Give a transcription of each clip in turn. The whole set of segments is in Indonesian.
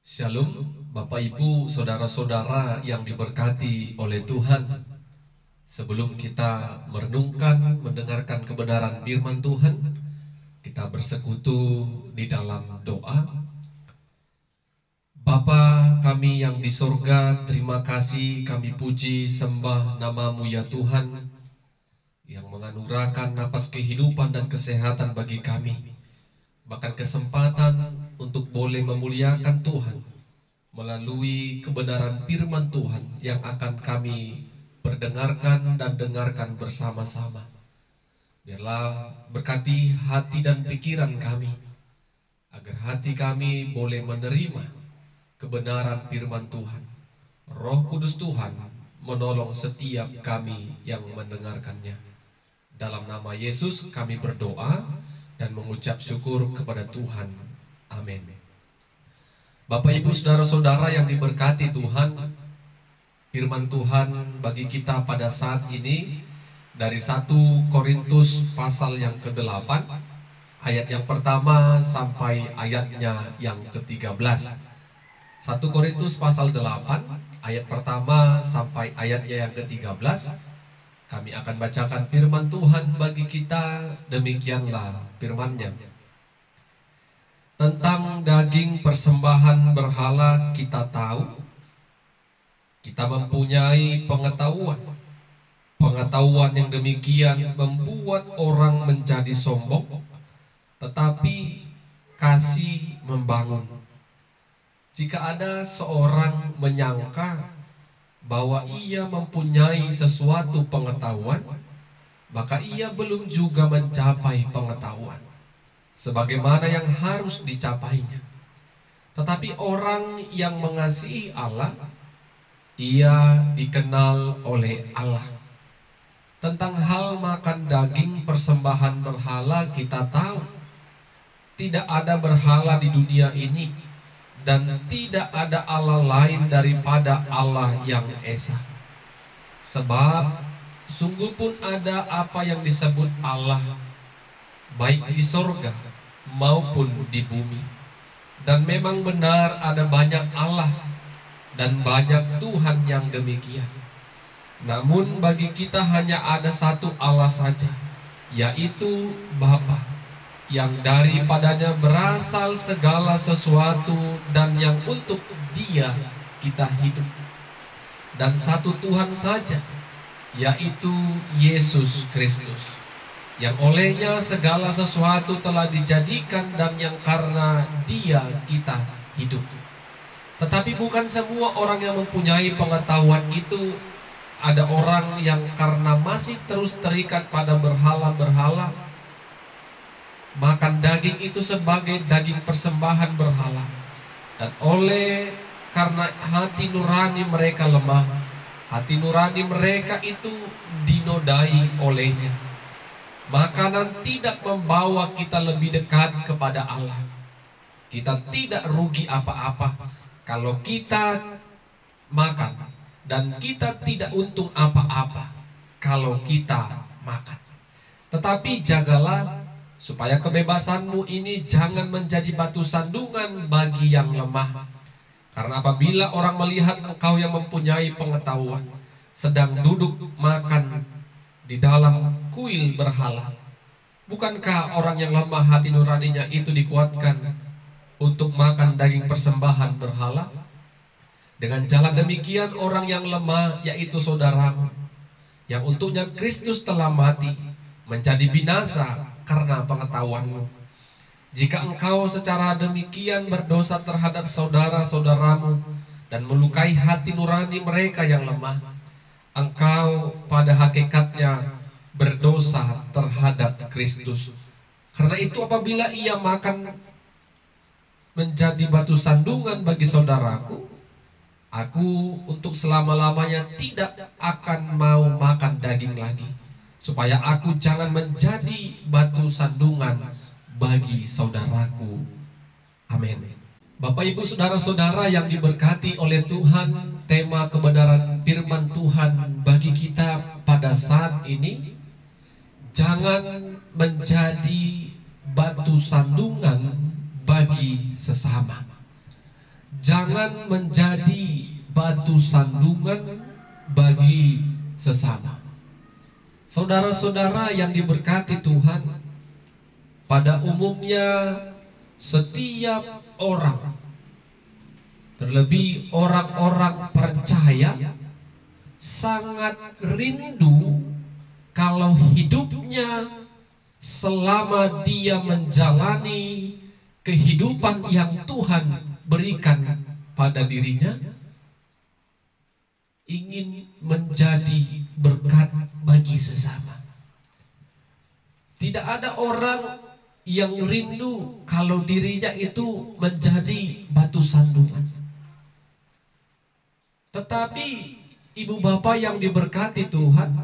Shalom, Bapak Ibu, saudara-saudara yang diberkati oleh Tuhan. Sebelum kita merenungkan, mendengarkan kebenaran firman Tuhan, kita bersekutu di dalam doa. Bapa kami yang di sorga, terima kasih, kami puji sembah nama-Mu ya Tuhan, yang menganurahkan napas kehidupan dan kesehatan bagi kami. Bahkan kesempatan untuk boleh memuliakan Tuhan melalui kebenaran firman Tuhan yang akan kami perdengarkan dan dengarkan bersama-sama. Biarlah berkati hati dan pikiran kami, agar hati kami boleh menerima kebenaran firman Tuhan. Roh Kudus Tuhan menolong setiap kami yang mendengarkannya. Dalam nama Yesus kami berdoa dan mengucap syukur kepada Tuhan. Amin. Bapak Ibu saudara-saudara yang diberkati Tuhan, firman Tuhan bagi kita pada saat ini dari 1 Korintus pasal yang ke-8, ayat yang pertama sampai ayatnya yang ke-13. 1 Korintus pasal 8, ayat pertama sampai ayatnya yang ke-13. Kami akan bacakan firman Tuhan bagi kita. Demikianlah firman-Nya. Tentang daging persembahan berhala kita tahu, kita mempunyai pengetahuan. Pengetahuan yang demikian membuat orang menjadi sombong, tetapi kasih membangun. Jika ada seorang menyangka bahwa ia mempunyai sesuatu pengetahuan, maka ia belum juga mencapai pengetahuan sebagaimana yang harus dicapainya. Tetapi orang yang mengasihi Allah, ia dikenal oleh Allah. Tentang hal makan daging persembahan berhala kita tahu, tidak ada berhala di dunia ini, dan tidak ada Allah lain daripada Allah yang Esa. Sebab sungguh pun ada apa yang disebut Allah, baik di sorga maupun di bumi. Dan memang benar ada banyak Allah dan banyak Tuhan yang demikian. Namun bagi kita hanya ada satu Allah saja, yaitu Bapa, yang daripadanya berasal segala sesuatu dan yang untuk Dia kita hidup. Dan satu Tuhan saja, yaitu Yesus Kristus, yang olehnya segala sesuatu telah dijadikan dan yang karena Dia kita hidup. Tetapi bukan semua orang yang mempunyai pengetahuan itu. Ada orang yang karena masih terus terikat pada berhala-berhala, makan daging itu sebagai daging persembahan berhala. Dan oleh karena hati nurani mereka lemah, hati nurani mereka itu dinodai olehnya. Makanan tidak membawa kita lebih dekat kepada Allah. Kita tidak rugi apa-apa kalau kita makan, dan kita tidak untung apa-apa kalau kita makan. Tetapi jagalah supaya kebebasanmu ini jangan menjadi batu sandungan bagi yang lemah. Karena apabila orang melihat engkau yang mempunyai pengetahuan sedang duduk makan di dalam kuil berhala, bukankah orang yang lemah hati nuraninya itu dikuatkan untuk makan daging persembahan berhala? Dengan jalan demikian orang yang lemah, yaitu saudaramu, yang untuknya Kristus telah mati, menjadi binasa karena pengetahuanmu. Jika engkau secara demikian berdosa terhadap saudara-saudaramu dan melukai hati nurani mereka yang lemah, engkau pada hakikatnya berdosa terhadap Kristus. Karena itu apabila ia makan menjadi batu sandungan bagi saudaraku, aku untuk selama-lamanya tidak akan mau makan daging lagi, supaya aku jangan menjadi batu sandungan bagi saudaraku. Amin. Bapak Ibu saudara-saudara yang diberkati oleh Tuhan, tema kebenaran firman Tuhan bagi kita pada saat ini, jangan menjadi batu sandungan bagi sesama. jangan menjadi batu sandungan bagi sesama. Saudara-saudara yang diberkati Tuhan, pada umumnya setiap orang, terlebih orang-orang percaya, sangat rindu kalau hidupnya selama dia menjalani kehidupan yang Tuhan berikan pada dirinya, ingin menjadi berkat bagi sesama. Tidak ada orang yang rindu kalau dirinya itu menjadi batu sandungan. Tetapi ibu bapak yang diberkati Tuhan,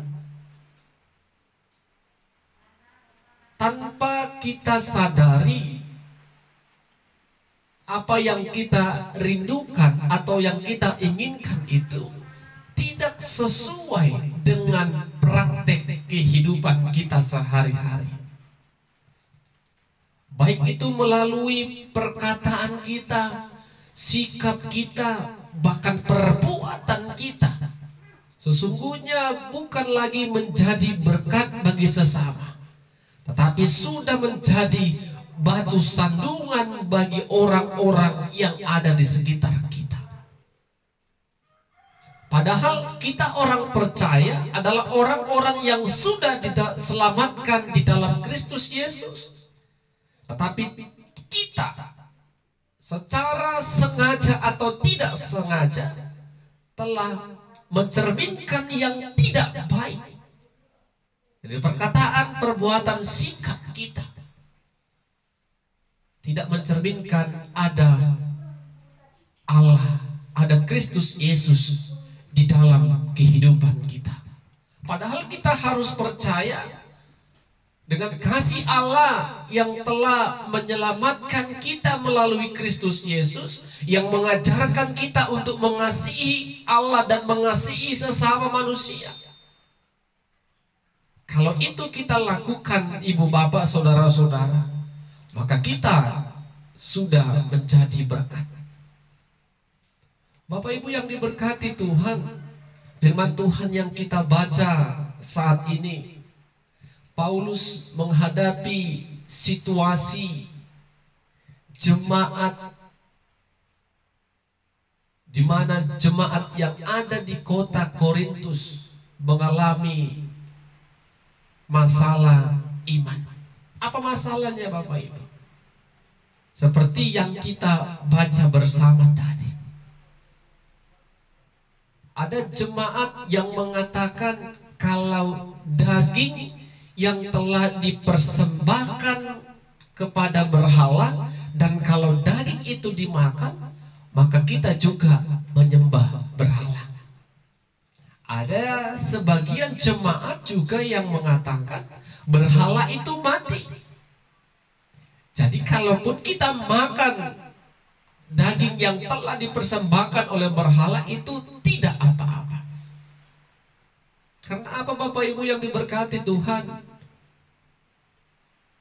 tanpa kita sadari, apa yang kita rindukan atau yang kita inginkan itu tidak sesuai dengan praktek kehidupan kita sehari-hari. Baik itu melalui perkataan kita, sikap kita, bahkan perbuatan kita, sesungguhnya bukan lagi menjadi berkat bagi sesama, tetapi sudah menjadi batu sandungan bagi orang-orang yang ada di sekitar kita. Padahal kita orang percaya adalah orang-orang yang sudah diselamatkan di dalam Kristus Yesus. Tetapi kita secara sengaja atau tidak sengaja telah mencerminkan yang tidak baik. Jadi perkataan, perbuatan, sikap kita tidak mencerminkan ada Allah, ada Kristus Yesus di dalam kehidupan kita. Padahal kita harus percaya dengan kasih Allah yang telah menyelamatkan kita melalui Kristus Yesus, yang mengajarkan kita untuk mengasihi Allah dan mengasihi sesama manusia. Kalau itu kita lakukan, ibu bapak, saudara-saudara, maka kita sudah menjadi berkat. Bapak ibu yang diberkati Tuhan, firman Tuhan yang kita baca saat ini, Paulus menghadapi situasi jemaat, di mana jemaat yang ada di kota Korintus mengalami masalah iman. Apa masalahnya Bapak Ibu? Seperti yang kita baca bersama tadi. Ada jemaat yang mengatakan kalau daging yang telah dipersembahkan kepada berhala, dan kalau daging itu dimakan, maka kita juga menyembah berhala. Ada sebagian jemaat juga yang mengatakan berhala itu mati. Jadi kalaupun kita makan daging yang telah dipersembahkan oleh berhala, itu tidak apa-apa. Karena apa Bapak Ibu yang diberkati Tuhan?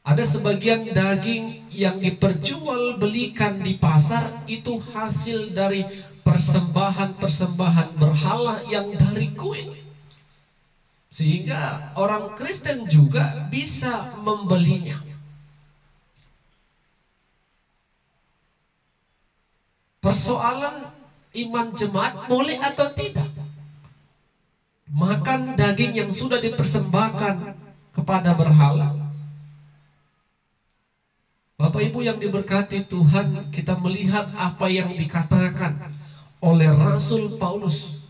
Ada sebagian daging yang diperjualbelikan di pasar, itu hasil dari persembahan-persembahan berhala yang dari kuil. Sehingga orang Kristen juga bisa membelinya. Persoalan iman jemaat boleh atau tidak makan daging yang sudah dipersembahkan kepada berhala. Bapak Ibu yang diberkati Tuhan, kita melihat apa yang dikatakan oleh Rasul Paulus.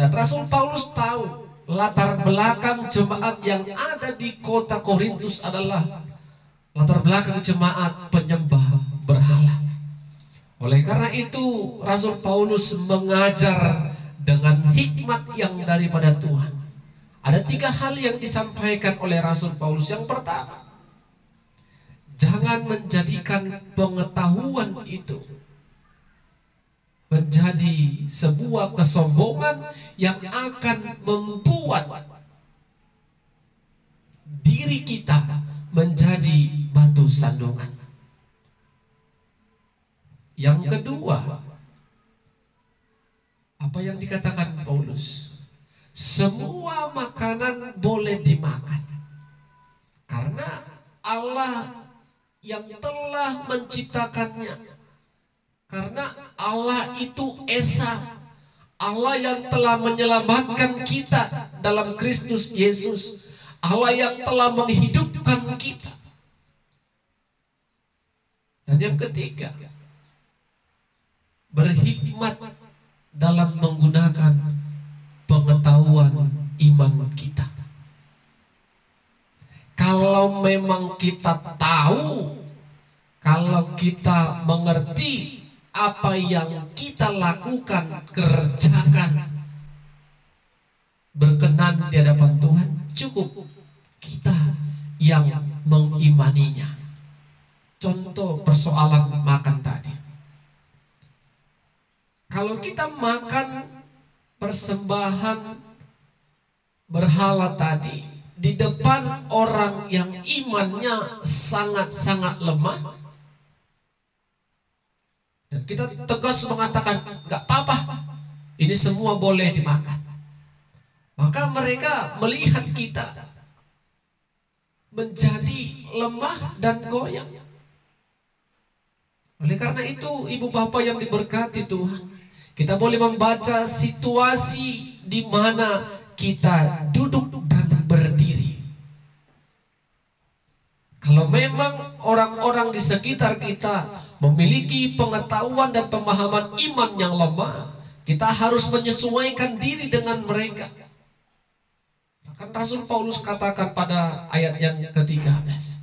Dan Rasul Paulus tahu latar belakang jemaat yang ada di kota Korintus adalah latar belakang jemaat penyembah berhala. Oleh karena itu Rasul Paulus mengajar dengan hikmat yang daripada Tuhan. Ada 3 hal yang disampaikan oleh Rasul Paulus. Yang pertama, jangan menjadikan pengetahuan itu menjadi sebuah kesombongan yang akan membuat diri kita menjadi batu sandungan. Yang kedua, Apa yang dikatakan Paulus? Semua makanan boleh dimakan. Karena Allah yang telah menciptakannya. Karena Allah itu Esa. Allah yang telah menyelamatkan kita dalam Kristus Yesus. Allah yang telah menghidupkan kita. Dan yang ketiga, berhikmat dalam menggunakan pengetahuan iman kita. Kalau memang kita tahu, kalau kita mengerti apa yang kita lakukan, kerjakan, berkenan di hadapan Tuhan, cukup kita yang mengimaninya. Contoh persoalan makan tadi. Kalau kita makan persembahan berhala tadi di depan orang yang imannya sangat-sangat lemah, dan kita tegas mengatakan nggak apa-apa, ini semua boleh dimakan, maka mereka melihat kita menjadi lemah dan goyang. Oleh karena itu, ibu bapak yang diberkati Tuhan, kita boleh membaca situasi di mana kita duduk dan berdiri. Kalau memang orang-orang di sekitar kita memiliki pengetahuan dan pemahaman iman yang lemah, kita harus menyesuaikan diri dengan mereka. Kan Rasul Paulus katakan pada ayat yang ke-13,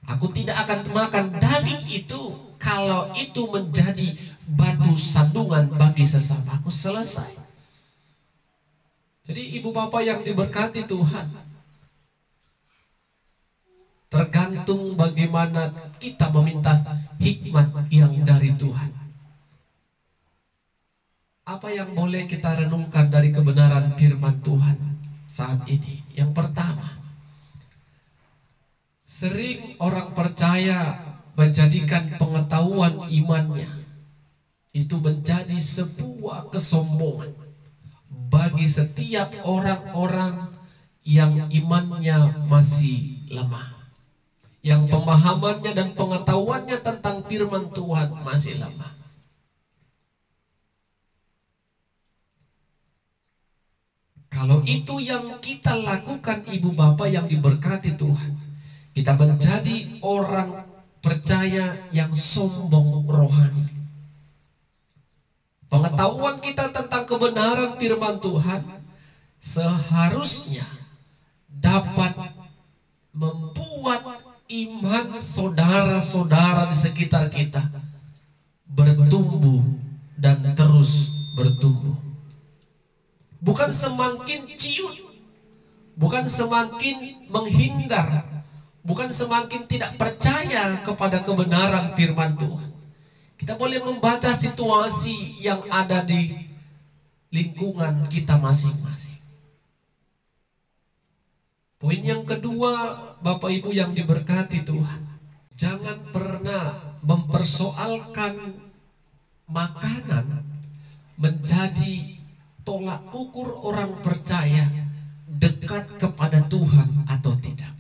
aku tidak akan makan daging itu kalau itu menjadi batu sandungan bagi sesamaku. Selesai. Jadi ibu bapak yang diberkati Tuhan, tergantung bagaimana kita meminta hikmat yang dari Tuhan. Apa yang boleh kita renungkan dari kebenaran firman Tuhan saat ini? Yang pertama, sering orang percaya menjadikan pengetahuan imannya itu menjadi sebuah kesombongan bagi setiap orang-orang yang imannya masih lemah, yang pemahamannya dan pengetahuannya tentang firman Tuhan masih lemah. Kalau itu yang kita lakukan, ibu bapak yang diberkati Tuhan, kita menjadi orang percaya yang sombong rohani. Pengetahuan kita tentang kebenaran firman Tuhan seharusnya dapat membuat iman saudara-saudara di sekitar kita bertumbuh dan terus bertumbuh. Bukan semakin ciut, bukan semakin menghindar, bukan semakin tidak percaya kepada kebenaran firman Tuhan. Kita boleh membaca situasi yang ada di lingkungan kita masing-masing. Poin yang kedua, Bapak Ibu yang diberkati Tuhan, jangan pernah mempersoalkan makanan menjadi tolak ukur orang percaya dekat kepada Tuhan atau tidak.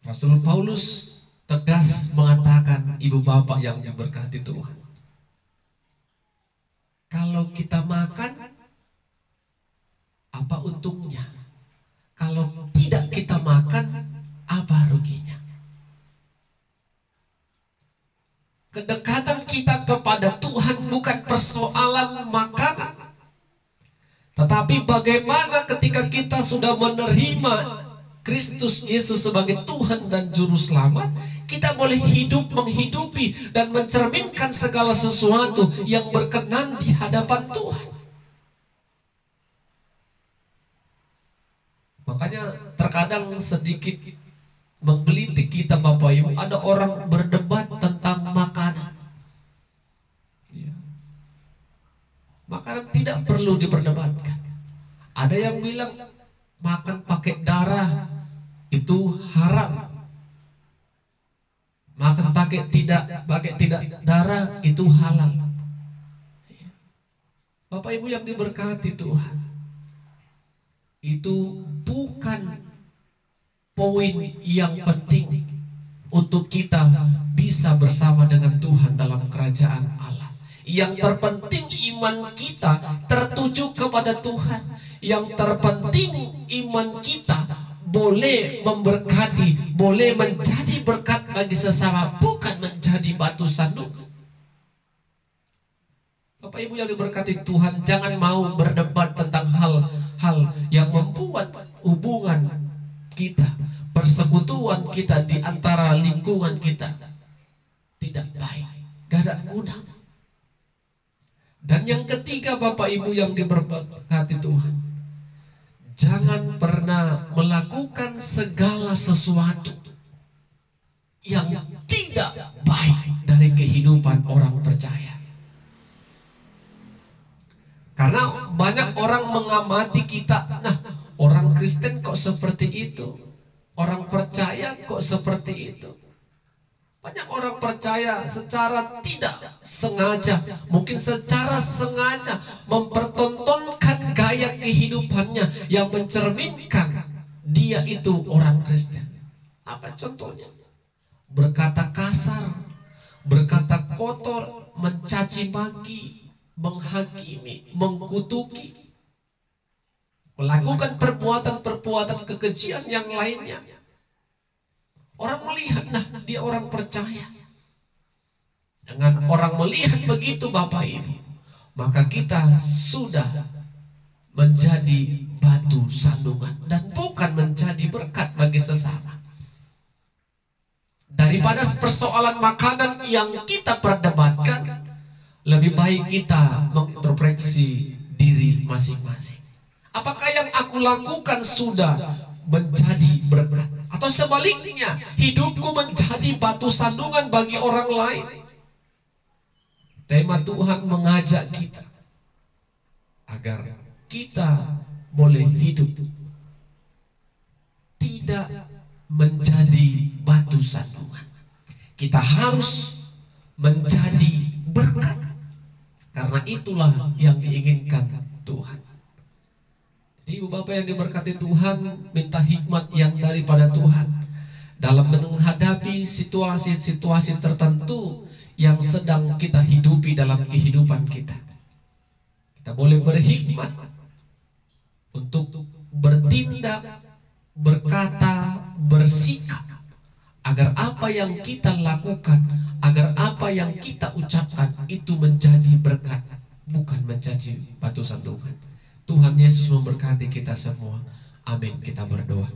Rasul Paulus tegas mengatakan, ibu bapak yang diberkati Tuhan, kalau kita makan, apa untungnya? Kalau tidak kita makan, apa ruginya? Kedekatan kita kepada Tuhan bukan persoalan makanan, tetapi bagaimana ketika kita sudah menerima Kristus Yesus sebagai Tuhan dan Juru Selamat, kita boleh hidup menghidupi dan mencerminkan segala sesuatu yang berkenan di hadapan Tuhan. Makanya terkadang sedikit menggelitik kita Bapak Ibu, ada orang berdebat tentang makanan. Makanan tidak perlu diperdebatkan. Ada yang bilang makan pakai darah itu haram, makan pakai tidak darah itu halal. Bapak Ibu yang diberkati Tuhan, itu bukan poin yang penting untuk kita bisa bersama dengan Tuhan dalam kerajaan Allah. Yang terpenting iman kita tertuju kepada Tuhan. Yang terpenting iman kita boleh memberkati, boleh menjadi berkat bagi sesama, bukan menjadi batu sandungan. Bapak Ibu yang diberkati Tuhan, jangan mau berdebat tentang hal-hal yang membuat hubungan kita, persekutuan kita di antara lingkungan kita tidak baik, gak ada guna. Dan yang ketiga, Bapak Ibu yang diberkati Tuhan, jangan pernah melakukan segala sesuatu yang tidak baik dari kehidupan orang percaya. Karena banyak orang mengamati kita, nah orang Kristen kok seperti itu, orang percaya kok seperti itu. Banyak orang percaya secara tidak sengaja, mungkin secara sengaja mempertontonkan gaya kehidupannya yang mencerminkan dia itu orang Kristen. Apa contohnya? Berkata kasar, berkata kotor, mencaci maki, menghakimi, mengkutuki, melakukan perbuatan-perbuatan kekejian yang lainnya. Orang melihat, nah dia orang percaya. Dengan orang melihat begitu Bapak Ibu, maka kita sudah menjadi batu sandungan dan bukan menjadi berkat bagi sesama. Daripada persoalan makanan yang kita perdebatkan, lebih baik kita mengintrospeksi diri masing-masing. Apakah yang aku lakukan sudah menjadi berkat? Atau sebaliknya, hidupku menjadi batu sandungan bagi orang lain? Tema Tuhan mengajak kita agar kita boleh hidup tidak menjadi batu sandungan. Kita harus menjadi berkat. Karena itulah yang diinginkan Tuhan. Jadi Ibu Bapak yang diberkati Tuhan, minta hikmat yang daripada Tuhan dalam menghadapi situasi-situasi tertentu yang sedang kita hidupi dalam kehidupan kita. Kita boleh berhikmat untuk bertindak, berkata, bersikap, agar apa yang kita lakukan, agar apa yang kita ucapkan itu menjadi berkat, bukan menjadi batu sandungan. Tuhan Yesus memberkati kita semua. Amin. Kita berdoa.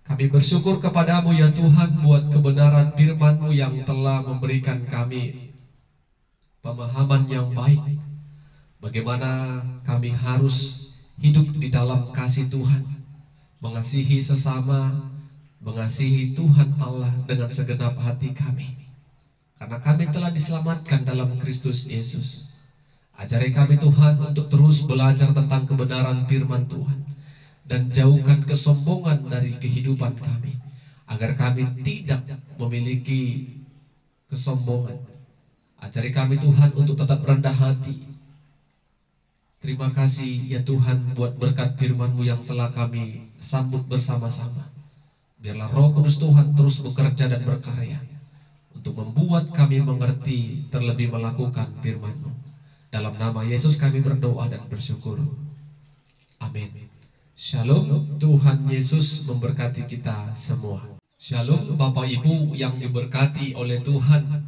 Kami bersyukur kepadamu ya Tuhan buat kebenaran firman-Mu yang telah memberikan kami pemahaman yang baik. Bagaimana kami harus hidup di dalam kasih Tuhan, mengasihi sesama, mengasihi Tuhan Allah dengan segenap hati kami. Karena kami telah diselamatkan dalam Kristus Yesus. Ajari kami Tuhan untuk terus belajar tentang kebenaran firman Tuhan dan jauhkan kesombongan dari kehidupan kami, agar kami tidak memiliki kesombongan. Ajari kami Tuhan untuk tetap rendah hati. Terima kasih ya Tuhan buat berkat firman-Mu yang telah kami sambut bersama-sama. Biarlah Roh Kudus Tuhan terus bekerja dan berkarya untuk membuat kami mengerti, terlebih melakukan firman-Mu. Dalam nama Yesus kami berdoa dan bersyukur. Amin. Shalom. Tuhan Yesus memberkati kita semua. Shalom Bapak Ibu yang diberkati oleh Tuhan.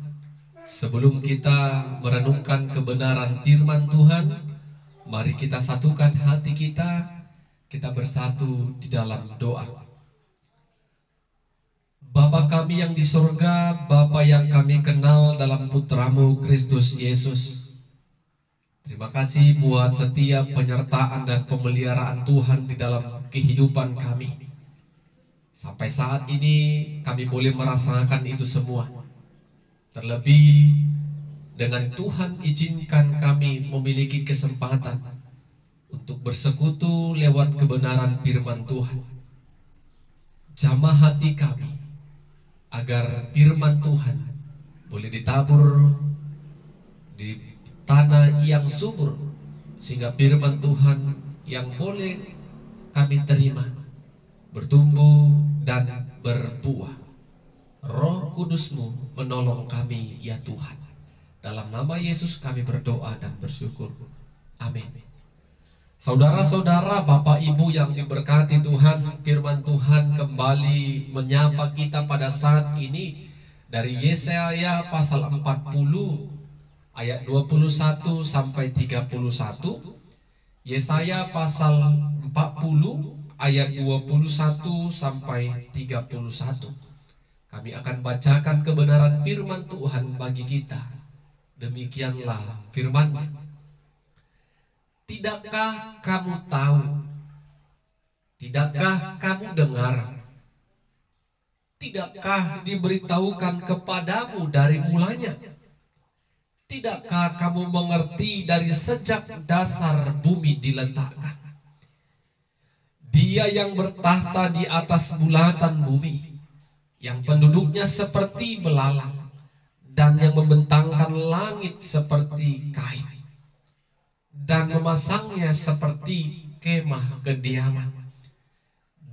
Sebelum kita merenungkan kebenaran firman Tuhan, mari kita satukan hati kita. Kita bersatu di dalam doa. Bapa kami yang di surga, Bapa yang kami kenal dalam Putra-Mu Kristus Yesus, terima kasih buat setiap penyertaan dan pemeliharaan Tuhan di dalam kehidupan kami. Sampai saat ini kami boleh merasakan itu semua. Terlebih dengan Tuhan izinkan kami memiliki kesempatan untuk bersekutu lewat kebenaran firman Tuhan. Jamah hati kami agar firman Tuhan boleh ditabur di tanah yang subur, sehingga firman Tuhan yang boleh kami terima bertumbuh dan berbuah. Roh Kudus-Mu menolong kami ya Tuhan. Dalam nama Yesus kami berdoa dan bersyukur. Amin. Saudara-saudara, Bapak Ibu yang diberkati Tuhan, firman Tuhan kembali menyapa kita pada saat ini dari Yesaya pasal 40 ayat 21 sampai 31. Yesaya pasal 40 ayat 21 sampai 31. Kami akan bacakan kebenaran firman Tuhan bagi kita. Demikianlah firman-Nya. Tidakkah kamu tahu? Tidakkah kamu dengar? Tidakkah diberitahukan kepadamu dari mulanya? Tidakkah kamu mengerti dari sejak dasar bumi diletakkan? Dia yang bertahta di atas bulatan bumi, yang penduduknya seperti belalang, dan yang membentangkan langit seperti kain, dan memasangnya seperti kemah kediaman.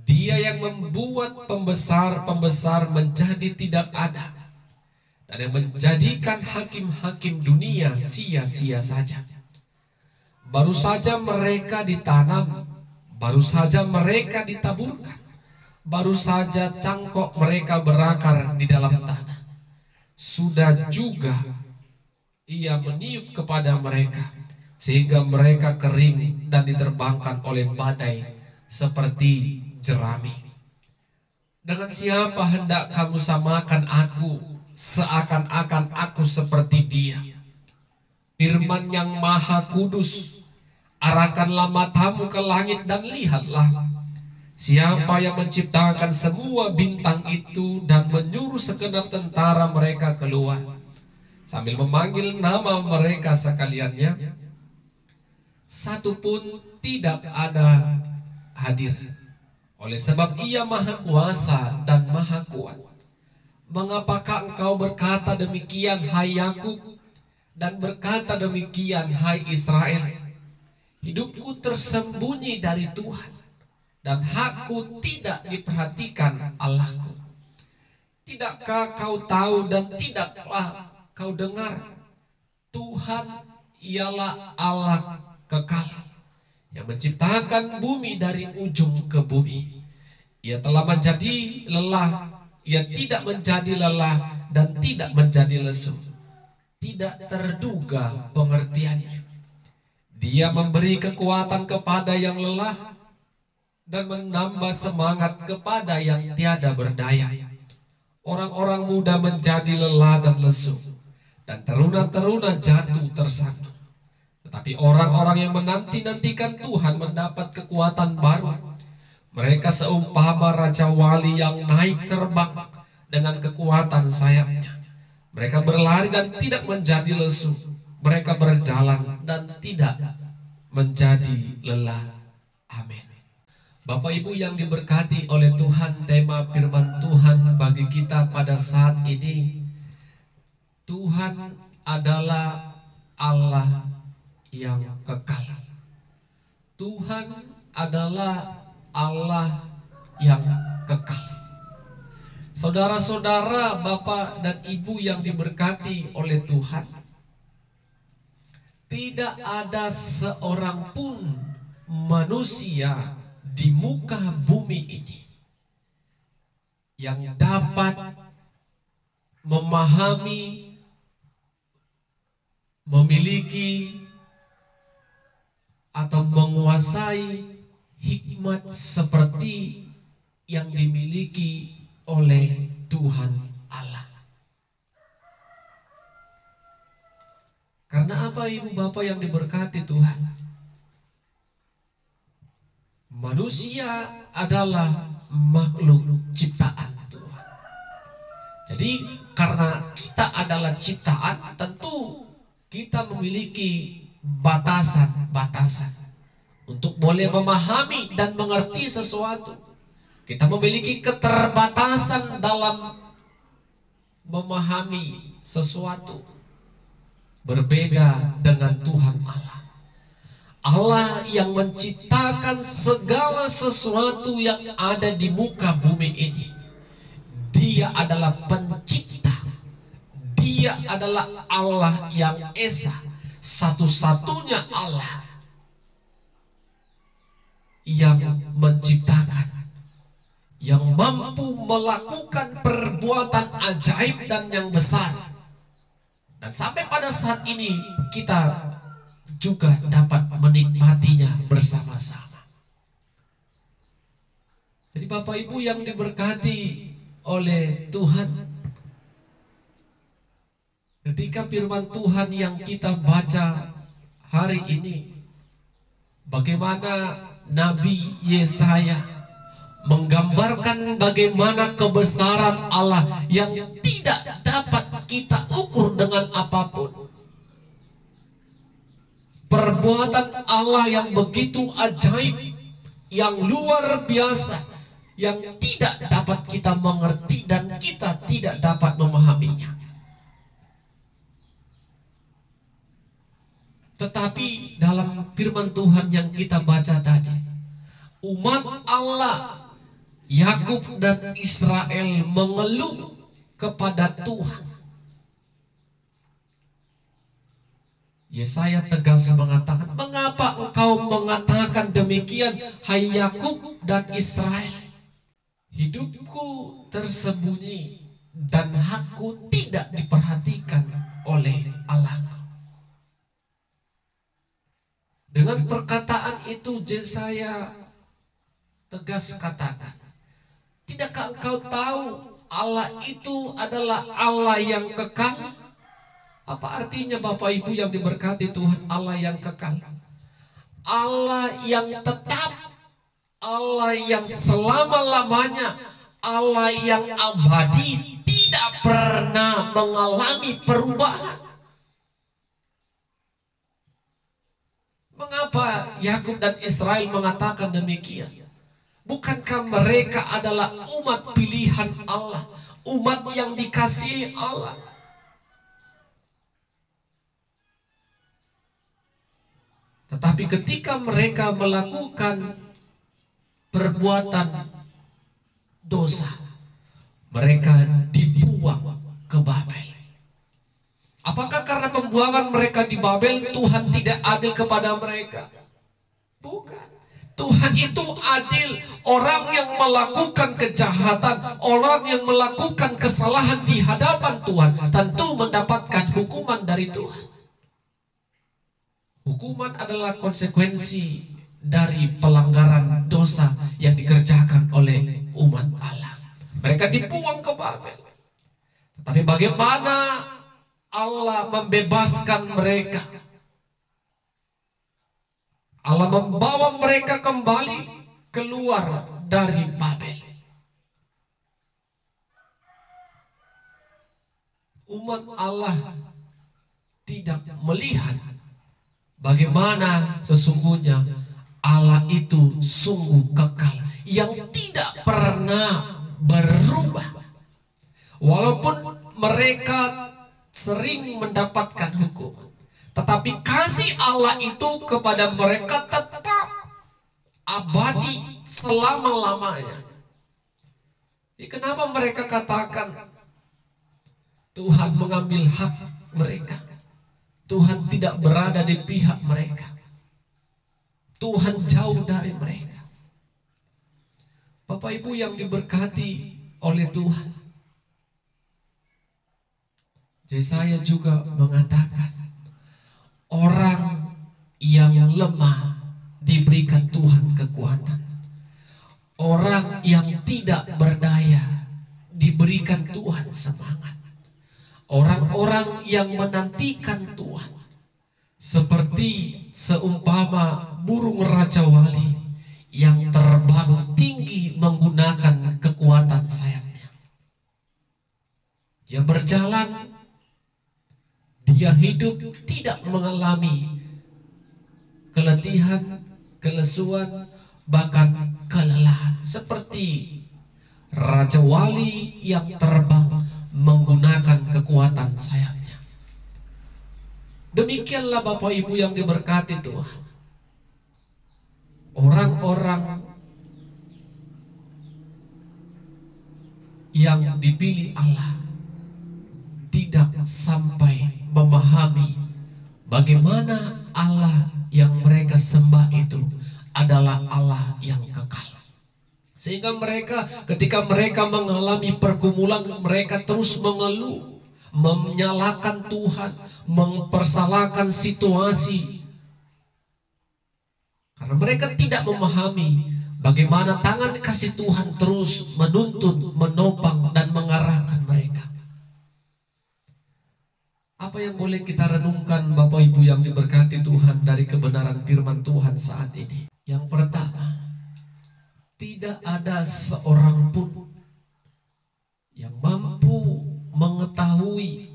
Dia yang membuat pembesar-pembesar menjadi tidak ada, dan yang menjadikan hakim-hakim dunia sia-sia saja. Baru saja mereka ditanam, baru saja mereka ditaburkan, baru saja cangkok mereka berakar di dalam tanah. Sudah juga Ia meniup kepada mereka, sehingga mereka kering dan diterbangkan oleh badai seperti jerami. Dengan siapa hendak kamu samakan aku, seakan-akan aku seperti Dia? Firman yang Maha Kudus, arahkanlah matamu ke langit dan lihatlah, siapa yang menciptakan semua bintang itu dan menyuruh segenap tentara mereka keluar, sambil memanggil nama mereka sekaliannya. Satu pun tidak ada hadir. Oleh sebab Ia Maha Kuasa dan Maha Kuat. Mengapakah engkau berkata demikian, hai Yakub, dan berkata demikian, hai Israel? Hidupku tersembunyi dari Tuhan, dan hakku tidak diperhatikan Allahku. Tidakkah kau tahu dan tidaklah kau dengar? Tuhan ialah Allah kekal, yang menciptakan bumi dari ujung ke bumi. Ia telah menjadi lelah, Ia tidak menjadi lelah, dan tidak menjadi lesu. Tidak terduga pengertiannya. Dia memberi kekuatan kepada yang lelah, dan menambah semangat kepada yang tiada berdaya. Orang-orang muda menjadi lelah dan lesu, dan teruna-teruna jatuh tersandung. Tetapi orang-orang yang menanti-nantikan Tuhan mendapat kekuatan baru. Mereka seumpama Raja Wali yang naik terbang dengan kekuatan sayapnya. Mereka berlari dan tidak menjadi lesu. Mereka berjalan dan tidak menjadi lelah. Amin. Bapak Ibu yang diberkati oleh Tuhan, tema firman Tuhan bagi kita pada saat ini, Tuhan adalah Allah yang kekal. Tuhan adalah Allah yang kekal. Saudara-saudara, Bapak dan Ibu yang diberkati oleh Tuhan, tidak ada seorang pun manusia di muka bumi ini yang dapat memahami, memiliki, atau menguasai hikmat seperti yang dimiliki oleh Tuhan Allah. Karena apa, Ibu Bapak yang diberkati Tuhan? Manusia adalah makhluk ciptaan Tuhan. Jadi karena kita adalah ciptaan, tentu kita memiliki batasan-batasan untuk boleh memahami dan mengerti sesuatu. Kita memiliki keterbatasan dalam memahami sesuatu. Berbeda dengan Tuhan Allah. Allah yang menciptakan segala sesuatu yang ada di muka bumi ini. Dia adalah pencipta. Dia adalah Allah yang esa, satu-satunya Allah yang menciptakan, yang mampu melakukan perbuatan ajaib dan yang besar. Dan sampai pada saat ini kita juga dapat menikmatinya bersama-sama. Jadi Bapak Ibu yang diberkati oleh Tuhan, ketika firman Tuhan yang kita baca hari ini, bagaimana Nabi Yesaya menggambarkan bagaimana kebesaran Allah yang tidak dapat kita ukur dengan apapun. Perbuatan Allah yang begitu ajaib, yang luar biasa, yang tidak dapat kita mengerti dan kita tidak dapat memahaminya. Tetapi dalam firman Tuhan yang kita baca tadi, umat Allah, Yakub dan Israel mengeluh kepada Tuhan. Yesaya tegas mengatakan, mengapa engkau mengatakan demikian, hai Yakub dan Israel? Hidupku tersembunyi dan hakku tidak diperhatikan oleh Allahku. Dengan perkataan itu Yesaya tegas katakan, tidakkah engkau tahu Allah itu adalah Allah yang kekal? Apa artinya Bapak Ibu yang diberkati Tuhan? Allah yang kekal, Allah yang tetap, Allah yang selama-lamanya, Allah yang abadi, tidak pernah mengalami perubahan. Mengapa Yakub dan Israel mengatakan demikian? Bukankah mereka adalah umat pilihan Allah, umat yang dikasihi Allah? Tetapi ketika mereka melakukan perbuatan dosa, mereka dibuang ke Babel. Apakah karena pembuangan mereka di Babel Tuhan tidak adil kepada mereka? Bukan. Tuhan itu adil. Orang yang melakukan kejahatan, orang yang melakukan kesalahan di hadapan Tuhan tentu mendapatkan hukuman dari Tuhan. Hukuman adalah konsekuensi dari pelanggaran dosa yang dikerjakan oleh umat Allah. Mereka dibuang ke Babel. Tapi bagaimana Allah membebaskan mereka? Allah membawa mereka kembali keluar dari Babel. Umat Allah tidak melihat bagaimana sesungguhnya Allah itu sungguh kekal, yang tidak pernah berubah. Walaupun mereka sering mendapatkan hukuman, tetapi kasih Allah itu kepada mereka tetap abadi selama-lamanya. Kenapa mereka katakan Tuhan mengambil hak mereka? Tuhan tidak berada di pihak mereka. Tuhan jauh dari mereka. Bapak Ibu yang diberkati oleh Tuhan, Yesaya juga mengatakan, orang yang lemah diberikan Tuhan kekuatan. Orang yang tidak berdaya diberikan Tuhan semangat. Orang-orang yang menantikan Tuhan seperti seumpama burung raja wali yang terbang tinggi menggunakan kekuatan sayapnya. Dia berjalan, dia hidup tidak mengalami keletihan, kelesuan, bahkan kelelahan, seperti raja wali yang terbang menggunakan kekuatan sayapnya. Demikianlah Bapak Ibu yang diberkati Tuhan. orang-orang yang dipilih Allah tidak sampai memahami bagaimana Allah yang mereka sembah itu adalah Allah yang kekal. Sehingga mereka, ketika mereka mengalami pergumulan, mereka terus mengeluh, menyalahkan Tuhan, mempersalahkan situasi. Karena mereka tidak memahami bagaimana tangan kasih Tuhan terus menuntun, menopang, dan mengarahkan mereka. Apa yang boleh kita renungkan Bapak Ibu yang diberkati Tuhan dari kebenaran firman Tuhan saat ini? Yang pertama, tidak ada seorang pun yang mampu mengetahui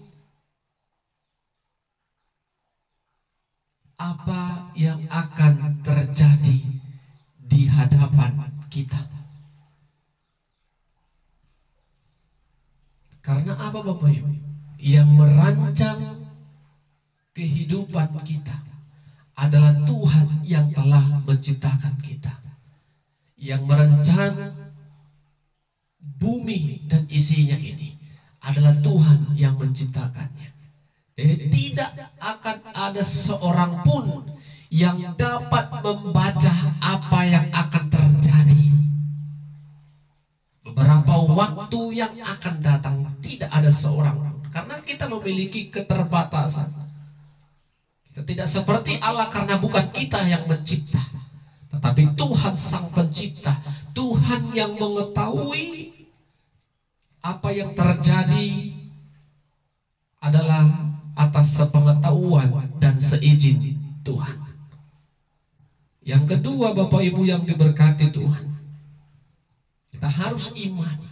apa yang akan terjadi di hadapan kita. Karena apa Bapak Ibu? Yang merancang kehidupan kita adalah Tuhan yang telah menciptakan kita. Yang merancang bumi dan isinya ini adalah Tuhan yang menciptakannya. Jadi tidak akan ada seorang pun yang dapat membaca apa yang akan terjadi beberapa waktu yang akan datang. Tidak ada seorang pun, karena kita memiliki keterbatasan. Kita tidak seperti Allah karena bukan kita yang mencipta, tetapi Tuhan Sang Pencipta, Tuhan yang mengetahui apa yang terjadi adalah atas sepengetahuan dan seizin Tuhan. Yang kedua Bapak Ibu yang diberkati Tuhan, kita harus imani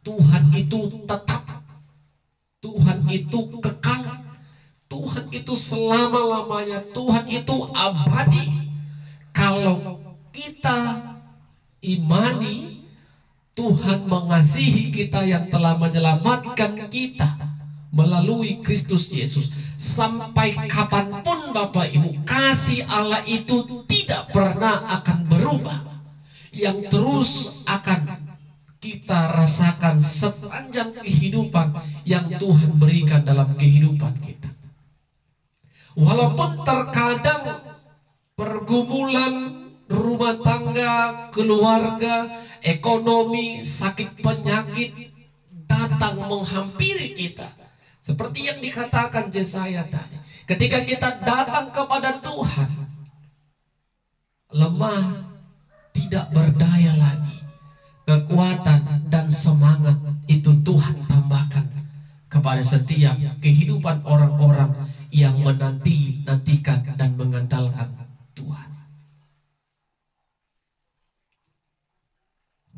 Tuhan itu tetap, Tuhan itu kekal, Tuhan itu selama-lamanya, Tuhan itu abadi. Kalau kita imani Tuhan mengasihi kita yang telah menyelamatkan kita melalui Kristus Yesus, sampai kapanpun Bapak Ibu, kasih Allah itu tidak pernah akan berubah, yang terus akan kita rasakan sepanjang kehidupan yang Tuhan berikan dalam kehidupan kita. Walaupun terkadang pergumulan rumah tangga, keluarga, ekonomi, sakit penyakit datang menghampiri kita, seperti yang dikatakan Yesaya tadi, ketika kita datang kepada Tuhan, lemah, tidak berdaya lagi, kekuatan dan semangat itu Tuhan tambahkan kepada setiap kehidupan orang-orang yang menantikan dan mengandalkan Tuhan.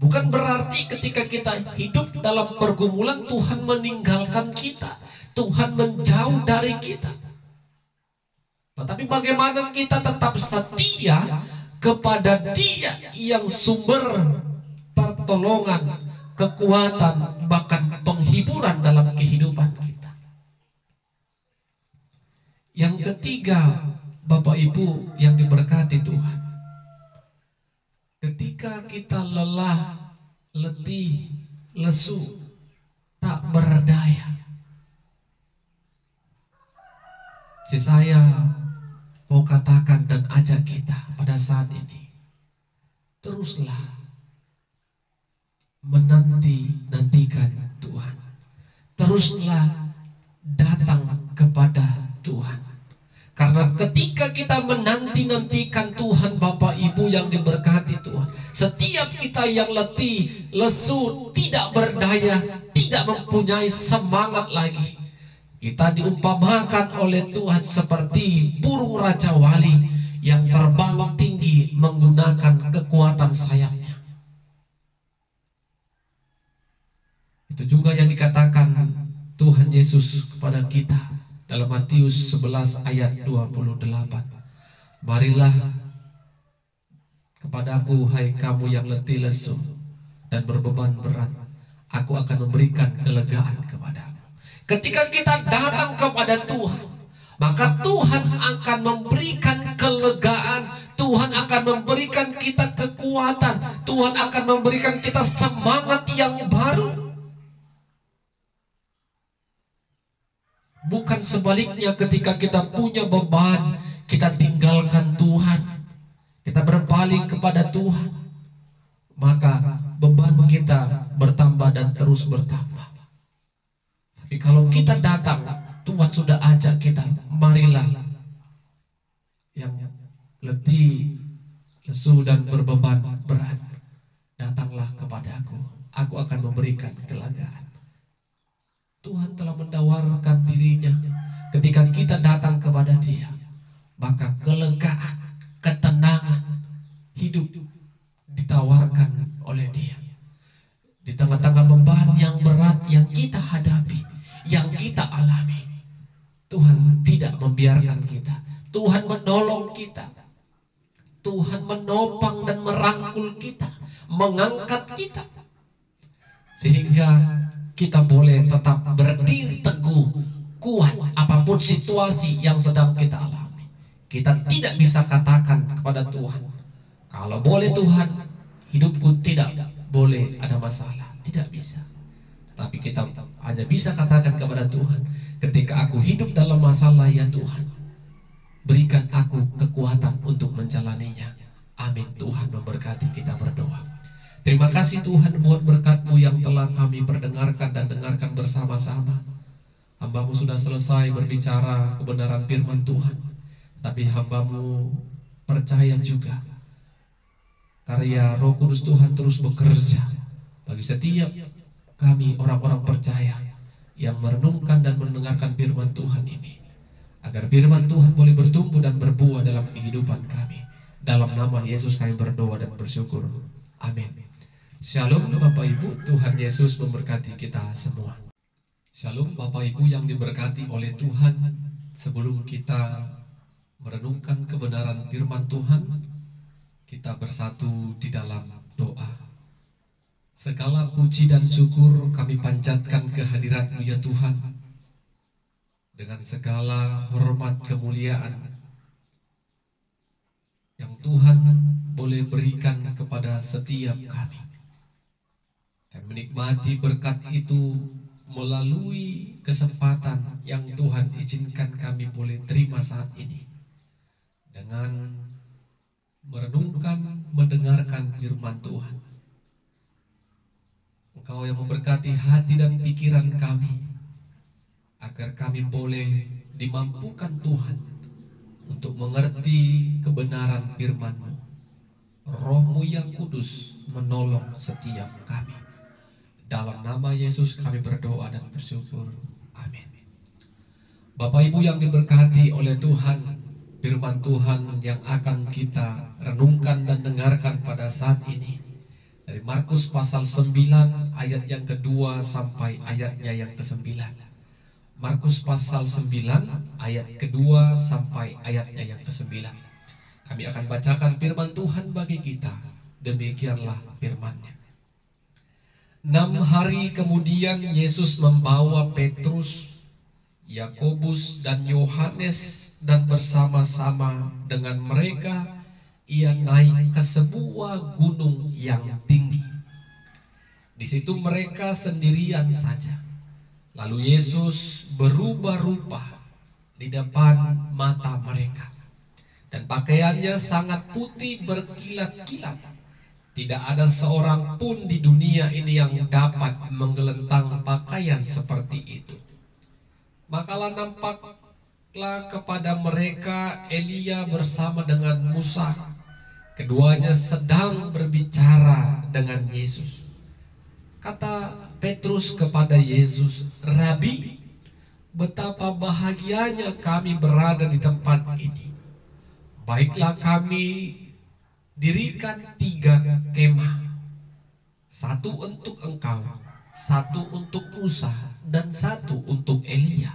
Bukan berarti ketika kita hidup dalam pergumulan Tuhan meninggalkan kita, Tuhan menjauh dari kita. Tetapi bagaimana kita tetap setia kepada Dia yang sumber pertolongan, kekuatan, bahkan penghiburan dalam kehidupan kita. Yang ketiga, Bapak Ibu yang diberkati Tuhan, ketika kita lelah, letih, lesu, tak berdaya, saya mau katakan dan ajak kita pada saat ini, teruslah menantikan Tuhan. Teruslah datang kepada Tuhan. Karena ketika kita menantikan Tuhan, Bapak Ibu yang diberkati Tuhan, setiap kita yang letih, lesu, tidak berdaya, tidak mempunyai semangat lagi, kita diumpamakan oleh Tuhan seperti burung Raja Wali yang terbang tinggi menggunakan kekuatan sayapnya. Itu juga yang dikatakan Tuhan Yesus kepada kita dalam Matius 11 ayat 28. Marilah kepadaku, hai kamu yang letih lesu dan berbeban berat, aku akan memberikan kelegaan kepadamu. Ketika kita datang kepada Tuhan, maka Tuhan akan memberikan kelegaan, Tuhan Tuhan akan memberikan kita kekuatan. Tuhan akan memberikan kita semangat yang baru. Bukan sebaliknya, ketika kita punya beban, kita tinggalkan Tuhan, kita berpaling kepada Tuhan, maka beban kita bertambah dan terus bertambah. Tapi kalau kita datang, Tuhan sudah ajak kita, marilah yang letih, lesu dan berbeban berat, datanglah kepadaku, aku akan memberikan kelegaan. Tuhan telah menawarkan dirinya. Ketika kita datang kepada Dia, maka kelegaan, ketenangan hidup ditawarkan oleh Dia. Di tengah-tengah beban yang berat yang kita hadapi, yang kita alami, Tuhan tidak membiarkan kita. Tuhan menolong kita. Tuhan menopang dan merangkul kita, mengangkat kita, sehingga kita boleh tetap berdiri teguh, kuat apapun situasi yang sedang kita alami. Kita tidak bisa katakan kepada Tuhan, kalau boleh Tuhan, hidupku tidak boleh ada masalah. Tidak bisa. Tapi kita hanya bisa katakan kepada Tuhan, ketika aku hidup dalam masalah, ya Tuhan, berikan aku kekuatan untuk menjalaninya. Amin. Tuhan memberkati. Kita berdoa. Terima kasih Tuhan buat berkat-Mu yang telah kami perdengarkan dan dengarkan bersama-sama. Hamba-Mu sudah selesai berbicara kebenaran firman Tuhan, tapi hamba-Mu percaya juga karya Roh Kudus Tuhan terus bekerja bagi setiap kami orang-orang percaya yang merenungkan dan mendengarkan firman Tuhan ini, agar firman Tuhan boleh bertumbuh dan berbuah dalam kehidupan kami. Dalam nama Yesus kami berdoa dan bersyukur. Amin. Shalom Bapak Ibu, Tuhan Yesus memberkati kita semua. Shalom Bapak Ibu yang diberkati oleh Tuhan. Sebelum kita merenungkan kebenaran firman Tuhan, kita bersatu di dalam doa. Segala puji dan syukur kami panjatkan kehadirat-Mu ya Tuhan, dengan segala hormat kemuliaan yang Tuhan boleh berikan kepada setiap kami. Dan menikmati berkat itu melalui kesempatan yang Tuhan izinkan kami boleh terima saat ini, dengan merenungkan, mendengarkan firman Tuhan. Engkau yang memberkati hati dan pikiran kami, agar kami boleh dimampukan Tuhan untuk mengerti kebenaran firman-Mu. Roh-Mu yang kudus menolong setiap kami. Dalam nama Yesus kami berdoa dan bersyukur. Amin. Bapak Ibu yang diberkati oleh Tuhan, firman Tuhan yang akan kita renungkan dan dengarkan pada saat ini dari Markus pasal 9 ayat yang kedua sampai ayatnya yang ke-9. Markus pasal 9 ayat kedua sampai ayatnya yang ke-9. Kami akan bacakan firman Tuhan bagi kita. Demikianlah firman-Nya. 6 hari kemudian Yesus membawa Petrus, Yakobus dan Yohanes, dan bersama-sama dengan mereka Ia naik ke sebuah gunung yang tinggi. Di situ mereka sendirian saja. Lalu Yesus berubah rupa di depan mata mereka, dan pakaiannya sangat putih berkilat-kilat. Tidak ada seorang pun di dunia ini yang dapat menggelentang pakaian seperti itu. Makalah nampaklah kepada mereka Elia bersama dengan Musa. Keduanya sedang berbicara dengan Yesus. Kata Petrus kepada Yesus, "Rabi, betapa bahagianya kami berada di tempat ini. Baiklah kami dirikan 3 kemah, satu untuk engkau, satu untuk Musa, dan satu untuk Elia."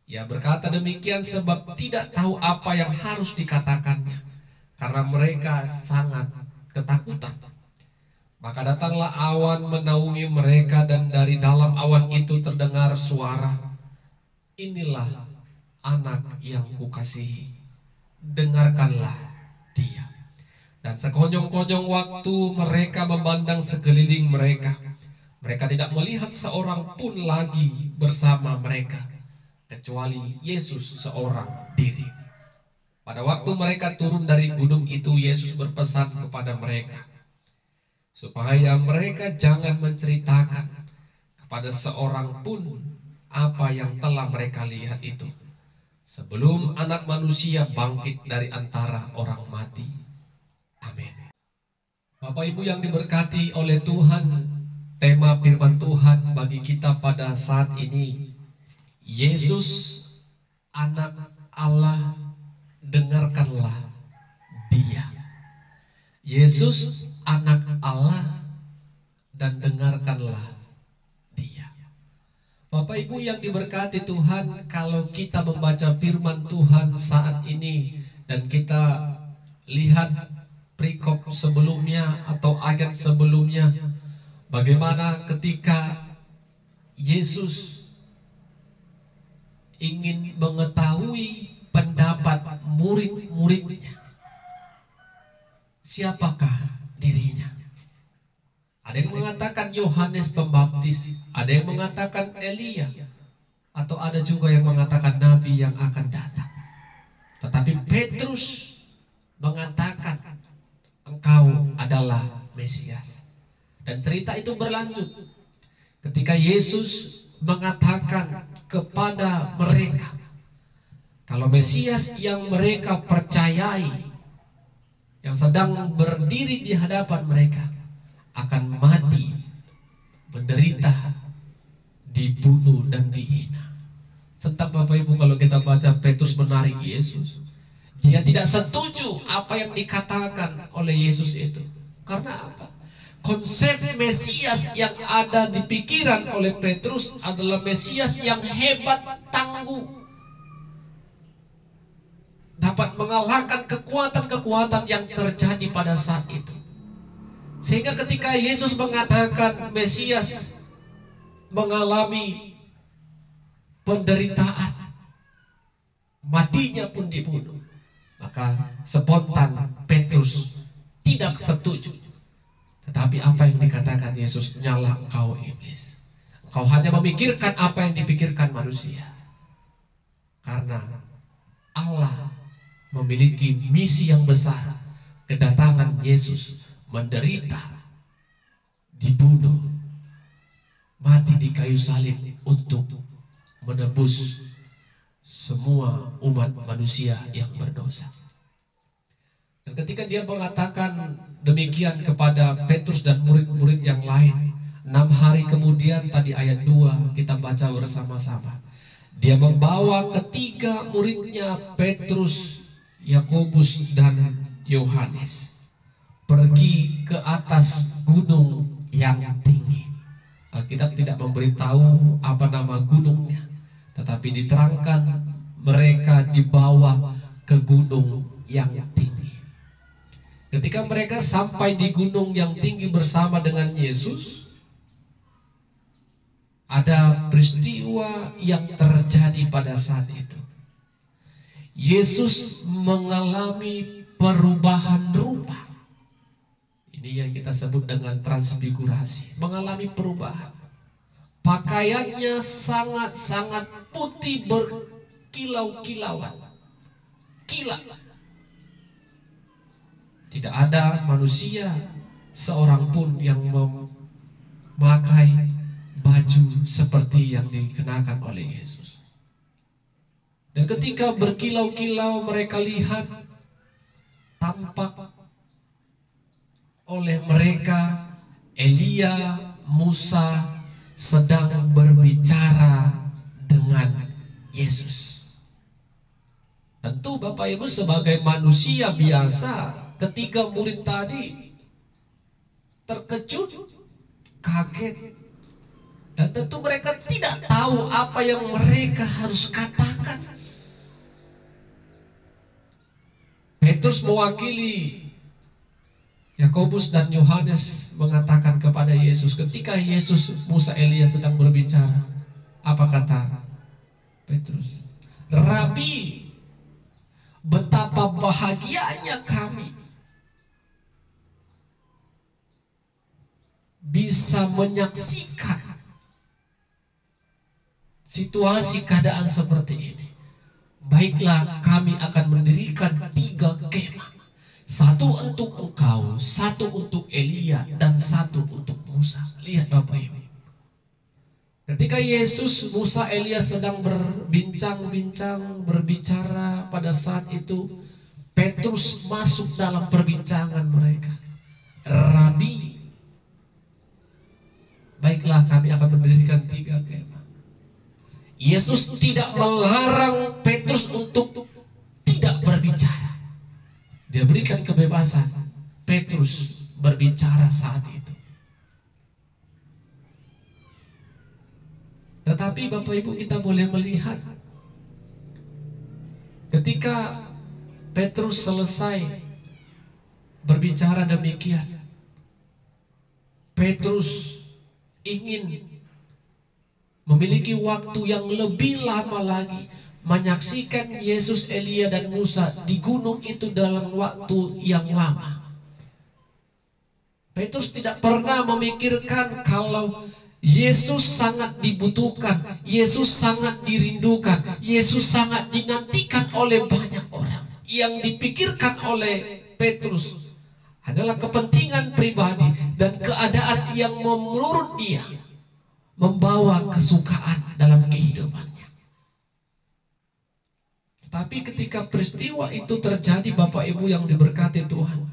Ia berkata demikian sebab tidak tahu apa yang harus dikatakannya, karena mereka sangat ketakutan. Maka datanglah awan menaungi mereka, dan dari dalam awan itu terdengar suara, "Inilah anak yang kukasihi, dengarkanlah dia." Dan sekonyong-konyong waktu mereka memandang sekeliling mereka, mereka tidak melihat seorang pun lagi bersama mereka, kecuali Yesus seorang diri. Pada waktu mereka turun dari gunung itu, Yesus berpesan kepada mereka supaya mereka jangan menceritakan kepada seorang pun apa yang telah mereka lihat itu, sebelum Anak Manusia bangkit dari antara orang mati. Amin. Bapak Ibu yang diberkati oleh Tuhan, tema firman Tuhan bagi kita pada saat ini, Yesus Anak Allah, dengarkanlah Dia. Yesus Anak Allah dan dengarkanlah Dia. Bapak Ibu yang diberkati Tuhan, kalau kita membaca firman Tuhan saat ini dan kita lihat perikop sebelumnya atau ayat sebelumnya, bagaimana ketika Yesus ingin mengetahui pendapat murid-muridnya, siapakah dirinya. Ada yang mengatakan Yohanes Pembaptis, ada yang mengatakan Elia, atau ada juga yang mengatakan nabi yang akan datang. Tetapi Petrus mengatakan, engkau adalah Mesias. Dan cerita itu berlanjut ketika Yesus mengatakan kepada mereka kalau Mesias yang mereka percayai, yang sedang berdiri di hadapan mereka, akan mati, menderita, dibunuh dan dihina. Sentak Bapak Ibu, kalau kita baca Petrus menarik Yesus, dia tidak setuju apa yang dikatakan oleh Yesus itu. Karena apa? Konsep Mesias yang ada di pikiran oleh Petrus adalah Mesias yang hebat, tangguh, dapat mengalahkan kekuatan-kekuatan yang terjadi pada saat itu. Sehingga ketika Yesus mengatakan Mesias mengalami penderitaan, matinya pun dibunuh, maka spontan Petrus tidak setuju. Tetapi apa yang dikatakan Yesus, nyala engkau iblis, engkau hanya memikirkan apa yang dipikirkan manusia. Karena Allah memiliki misi yang besar, kedatangan Yesus menderita, dibunuh, mati di kayu salib untuk menebus semua umat manusia yang berdosa. Dan ketika dia mengatakan demikian kepada Petrus dan murid-murid yang lain, 6 hari kemudian, tadi ayat 2 kita baca bersama-sama, dia membawa ketiga muridnya, Petrus, Yakobus dan Yohanes, pergi ke atas gunung yang tinggi. Alkitab tidak memberitahu apa nama gunungnya, tetapi diterangkan mereka dibawa ke gunung yang tinggi. Ketika mereka sampai di gunung yang tinggi bersama dengan Yesus, ada peristiwa yang terjadi pada saat itu. Yesus mengalami perubahan rupa. Ini yang kita sebut dengan transfigurasi, mengalami perubahan. Pakaiannya sangat-sangat putih berkilau-kilauan, kilat. Tidak ada manusia seorang pun yang memakai baju seperti yang dikenakan oleh Yesus. Dan ketika berkilau-kilau mereka lihat, tampak oleh mereka Elia, Musa sedang berbicara dengan Yesus. Tentu Bapak Ibu sebagai manusia biasa, ketika murid tadi terkejut, kaget, dan tentu mereka tidak tahu apa yang mereka harus katakan. Petrus mewakili Yakobus dan Yohanes mengatakan kepada Yesus, ketika Yesus, Musa, Elia sedang berbicara, apa kata Petrus? Rabi, betapa bahagianya kami bisa menyaksikan situasi keadaan seperti ini, baiklah kami akan mendirikan 3 kemah. 1 untuk engkau, 1 untuk Elia, dan 1 untuk Musa. Lihat Bapak Ibu. Ketika Yesus, Musa, Elia sedang berbincang-bincang, berbicara, pada saat itu Petrus masuk dalam perbincangan mereka. Rabi, baiklah kami akan mendirikan 3 kemah. Yesus tidak melarang Petrus untuk tidak berbicara. Dia berikan kebebasan Petrus berbicara saat itu. Tetapi Bapak Ibu, kita boleh melihat ketika Petrus selesai berbicara demikian, Petrus ingin memiliki waktu yang lebih lama lagi menyaksikan Yesus, Elia, dan Musa di gunung itu dalam waktu yang lama. Petrus tidak pernah memikirkan kalau Yesus sangat dibutuhkan, Yesus sangat dirindukan, Yesus sangat dinantikan oleh banyak orang. Yang dipikirkan oleh Petrus adalah kepentingan pribadi dan keadaan yang menurut dia membawa kesukaan dalam kehidupannya. Tapi ketika peristiwa itu terjadi, Bapak Ibu yang diberkati Tuhan,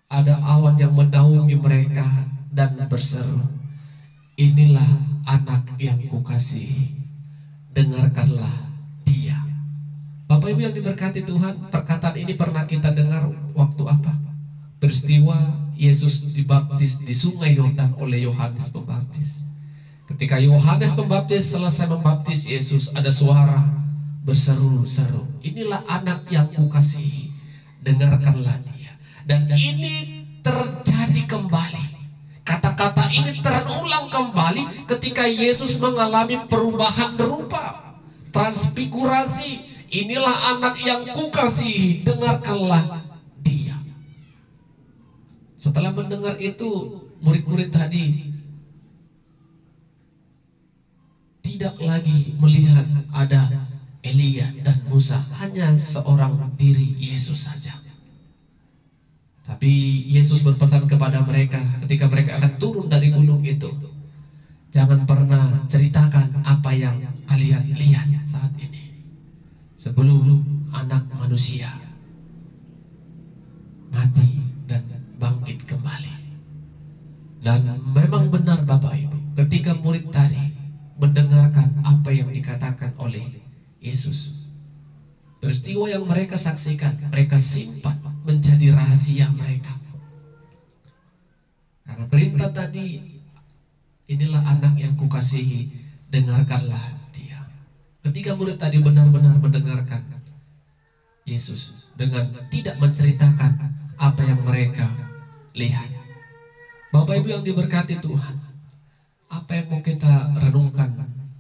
ada awan yang menaungi mereka dan berseru, inilah anak yang kukasihi, dengarkanlah dia. Bapak Ibu yang diberkati Tuhan, perkataan ini pernah kita dengar waktu apa? Peristiwa Yesus dibaptis di Sungai Yordan oleh Yohanes Pembaptis. Ketika Yohanes Pembaptis selesai membaptis Yesus, ada suara berseru-seru, inilah anak yang kukasihi, dengarkanlah dia. Dan ini terjadi kembali. Kata-kata ini terulang kembali ketika Yesus mengalami perubahan rupa, transfigurasi. Inilah anak yang kukasihi, dengarkanlah dia. Setelah mendengar itu, murid-murid tadi tidak lagi melihat ada Elia dan Musa, hanya seorang diri Yesus saja. Tapi Yesus berpesan kepada mereka ketika mereka akan turun dari gunung itu, jangan pernah ceritakan apa yang kalian lihat saat ini sebelum anak manusia mati dan bangkit kembali. Dan memang benar Bapak Ibu, ketika murid tadi mendengarkan apa yang dikatakan oleh Yesus, peristiwa yang mereka saksikan, mereka simpan menjadi rahasia mereka. Karena perintah tadi, inilah anak yang kukasihi, dengarkanlah dia. Ketika murid tadi benar-benar mendengarkan Yesus dengan tidak menceritakan apa yang mereka lihat. Bapak Ibu yang diberkati Tuhan, apa yang mau kita renungkan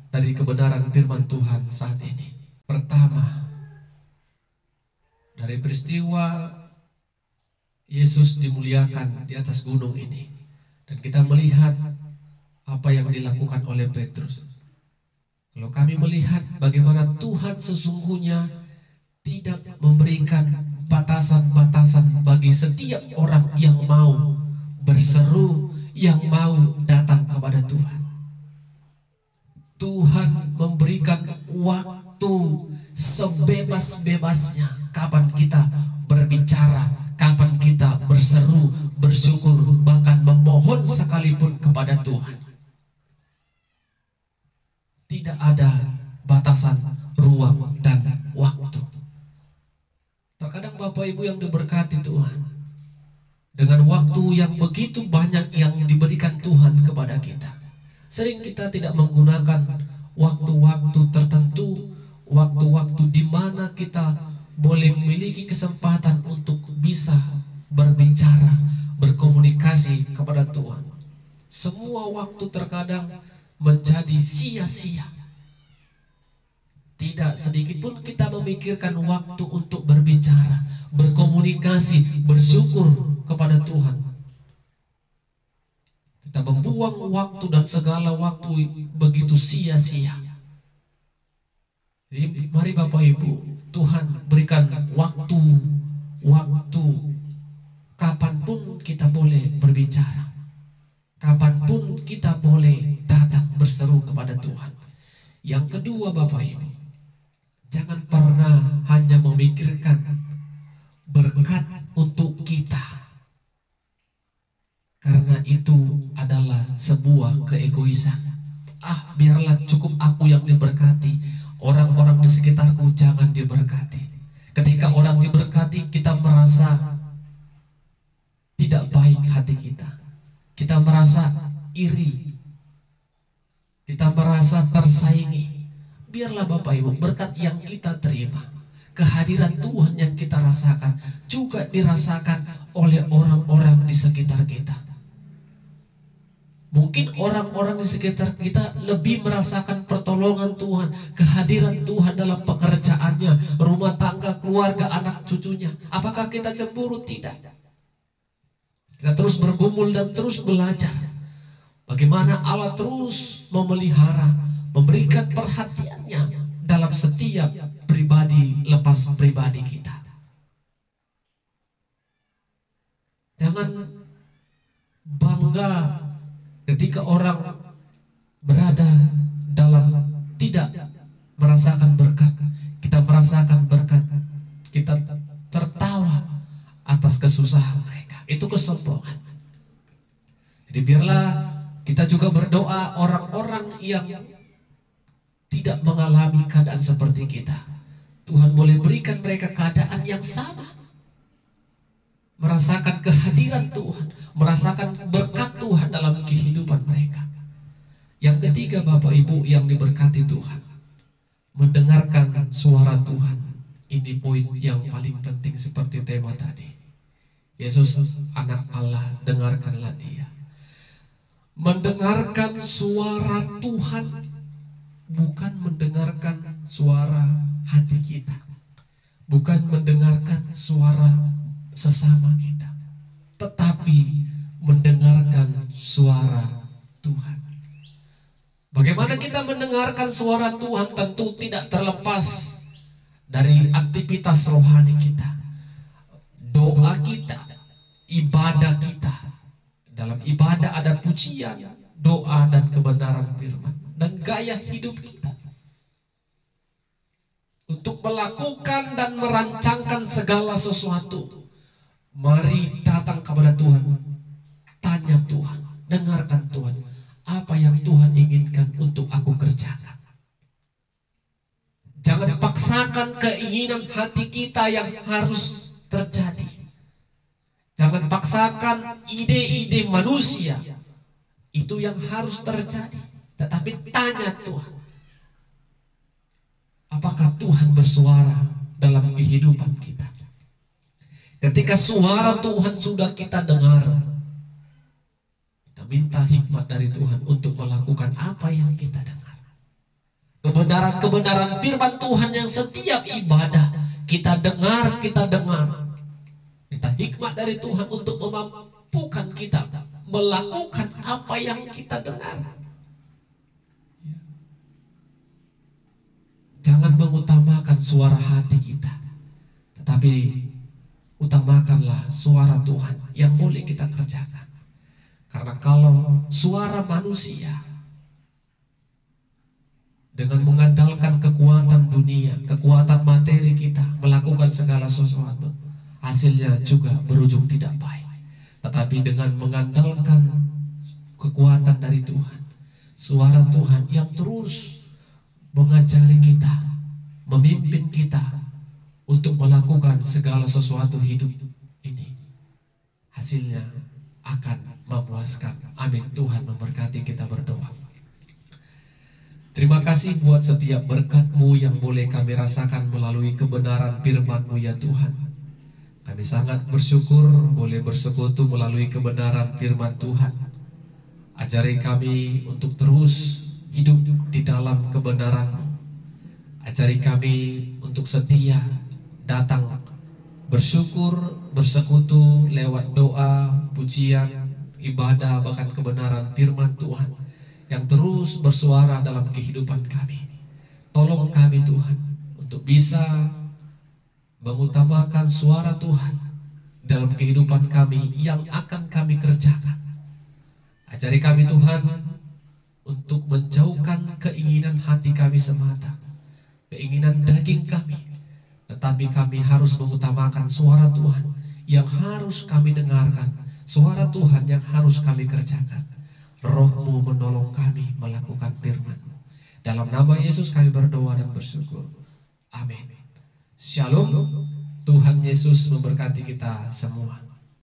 dari kebenaran firman Tuhan saat ini? Pertama, dari peristiwa Yesus dimuliakan di atas gunung ini, dan kita melihat apa yang dilakukan oleh Petrus. Kalau kami melihat bagaimana Tuhan sesungguhnya tidak memberikan batasan-batasan bagi setiap orang yang mau berseru, yang mau datang kepada Tuhan. Tuhan memberikan waktu sebebas-bebasnya kapan kita berbicara, kapan kita berseru, bersyukur, bahkan memohon sekalipun kepada Tuhan. Tidak ada batasan ruang dan waktu. Terkadang Bapak Ibu yang diberkati Tuhan, dengan waktu yang begitu banyak yang diberikan Tuhan kepada kita, sering kita tidak menggunakan waktu-waktu tertentu, waktu-waktu di mana kita boleh memiliki kesempatan untuk bisa berbicara, berkomunikasi kepada Tuhan. Semua waktu terkadang menjadi sia-sia. Tidak sedikit pun kita memikirkan waktu untuk berbicara, berkomunikasi, bersyukur kepada Tuhan. Kita membuang waktu dan segala waktu begitu sia-sia. Jadi mari Bapak Ibu, Tuhan berikan waktu kapanpun kita boleh berbicara, kapanpun kita boleh datang berseru kepada Tuhan. Yang kedua Bapak Ibu, jangan pernah hanya memikirkan berkat untuk kita, karena itu adalah sebuah keegoisan. Biarlah cukup aku yang diberkati, orang-orang di sekitarku jangan diberkati. Ketika orang diberkati, kita merasa tidak baik hati kita. Kita merasa iri, kita merasa tersaingi. Biarlah Bapak Ibu, berkat yang kita terima, kehadiran Tuhan yang kita rasakan juga dirasakan oleh orang-orang di sekitar kita. Mungkin orang-orang di sekitar kita lebih merasakan pertolongan Tuhan, kehadiran Tuhan dalam pekerjaannya, rumah tangga, keluarga, anak cucunya. Apakah kita cemburu? Tidak. Kita terus bergumul dan terus belajar bagaimana Allah terus memelihara, memberikan perhatiannya dalam setiap pribadi lepas pribadi kita. Jangan bangga ketika orang berada dalam tidak merasakan berkat. Kita merasakan berkat, kita tertawa atas kesusahan mereka. Itu kesombongan. Jadi biarlah kita juga berdoa orang-orang yang tidak mengalami keadaan seperti kita. Tuhan boleh berikan mereka keadaan yang sama, merasakan kehadiran Tuhan, merasakan berkat Tuhan dalam kehidupan mereka. Yang ketiga Bapak Ibu yang diberkati Tuhan, mendengarkan suara Tuhan. Ini poin yang paling penting seperti tema tadi. Yesus anak Allah, dengarkanlah Dia. Mendengarkan suara Tuhan, bukan mendengarkan suara hati kita, bukan mendengarkan suara sesama kita, tetapi mendengarkan suara Tuhan. Bagaimana kita mendengarkan suara Tuhan? Tentu tidak terlepas dari aktivitas rohani kita, doa kita, ibadah kita. Dalam ibadah ada pujian, doa, dan kebenaran firman, dan gaya hidup kita untuk melakukan dan merancangkan segala sesuatu. Mari datang kepada Tuhan, tanya Tuhan, dengarkan Tuhan, apa yang Tuhan inginkan untuk aku kerjakan. Jangan paksakan keinginan hati kita yang harus terjadi. Jangan paksakan ide-ide manusia itu yang harus terjadi. Tetapi tanya Tuhan, apakah Tuhan bersuara dalam kehidupan kita? Ketika suara Tuhan sudah kita dengar, kita minta hikmat dari Tuhan untuk melakukan apa yang kita dengar. Kebenaran-kebenaran firman Tuhan yang setiap ibadah kita dengar. Minta hikmat dari Tuhan untuk memampukan kita melakukan apa yang kita dengar. Jangan mengutamakan suara hati kita, tetapi utamakanlah suara Tuhan yang boleh kita kerjakan. Karena kalau suara manusia dengan mengandalkan kekuatan dunia, kekuatan materi kita melakukan segala sesuatu, hasilnya juga berujung tidak baik. Tetapi dengan mengandalkan kekuatan dari Tuhan, suara Tuhan yang terus mengajari kita, memimpin kita untuk melakukan segala sesuatu hidup ini, hasilnya akan memuaskan. Amin. Tuhan memberkati. Kita berdoa. Terima kasih buat setiap berkat-Mu yang boleh kami rasakan melalui kebenaran firman-Mu ya Tuhan. Kami sangat bersyukur boleh bersekutu melalui kebenaran firman Tuhan. Ajari kami untuk terus hidup di dalam kebenaran-Mu. Ajari kami untuk setia datang bersyukur, bersekutu lewat doa, pujian, ibadah, bahkan kebenaran firman Tuhan yang terus bersuara dalam kehidupan kami. Tolong kami Tuhan untuk bisa mengutamakan suara Tuhan dalam kehidupan kami yang akan kami kerjakan. Ajari kami Tuhan untuk menjauhkan keinginan hati kami semata, keinginan daging kami, tetapi kami harus mengutamakan suara Tuhan yang harus kami dengarkan, suara Tuhan yang harus kami kerjakan. Roh-Mu menolong kami melakukan firman-Mu. Dalam nama Yesus kami berdoa dan bersyukur. Amin. Shalom. Tuhan Yesus memberkati kita semua.